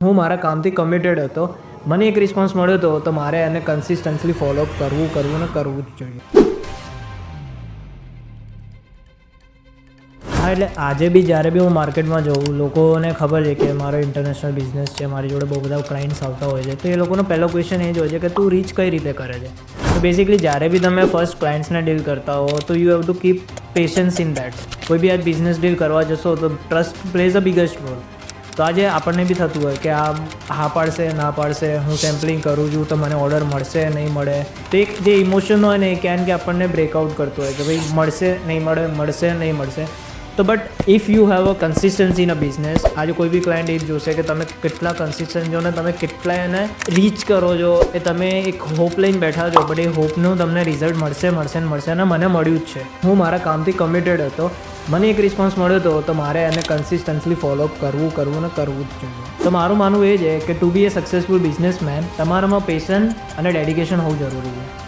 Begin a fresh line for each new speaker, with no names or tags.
હું મારા કામથી કમિટેડ હતો. મને એક રિસ્પોન્સ મળ્યો હતો તો મારે એને કન્સિસ્ટન્સલી ફોલોઅપ કરવું ને કરવું જ જોઈએ. હા, એટલે આજે બી જ્યારે બી હું માર્કેટમાં જાઉં, લોકોને ખબર છે કે મારો ઇન્ટરનેશનલ બિઝનેસ છે, મારી જોડે બહુ બધા ક્લાયન્ટ્સ આવતા હોય છે, તો એ લોકોનો પહેલો ક્વેશ્ચન એ જ હોય છે કે તું રીચ કઈ રીતે કરે છે. તો બેઝિકલી જ્યારે બી તમે ફર્સ્ટ ક્લાયન્ટ્સને ડીલ કરતા હો તો you have to keep patience in that. કોઈ બી આ બિઝનેસ ડીલ કરવા જશો તો trust plays a biggest role. તો આજે આપણને બી થતું હોય કે આ હા પાડશે ના પાડશે, હું સેમ્પલિંગ કરું છું તો મને ઓર્ડર મળશે નહીં મળે. તો એક જે ઇમોશન હોય ને એ ક્યાં કે આપણને બ્રેકઆઉટ કરતું હોય કે ભાઈ મળશે નહીં મળે, મળશે નહીં મળશે. તો but if you have a consistency in a business, આજે કોઈ બી ક્લાયન્ટ એ જોશે કે તમે કેટલા કન્સિસ્ટન્ટ છો ને તમે કેટલા એને રીચ કરો છો. એ તમે એક હોપ લઈને બેઠા છો, બટ એ હોપનું તમને રિઝલ્ટ મળશે મળશે ને મળશે, અને મને મળ્યું જ છે. હું મારા કામથી કમિટેડ હતો. મને એક રિસ્પોન્સ મળ્યો હતો તો મારે એને કન્સિસ્ટન્સલી ફોલોઅપ કરવું ને કરવું જ જોઈએ. તો મારું માનવું એ છે કે ટુ બી એ સક્સેસફુલ બિઝનેસમેન તમારામાં પેશન્સ અને ડેડિકેશન હોવું જરૂરી છે.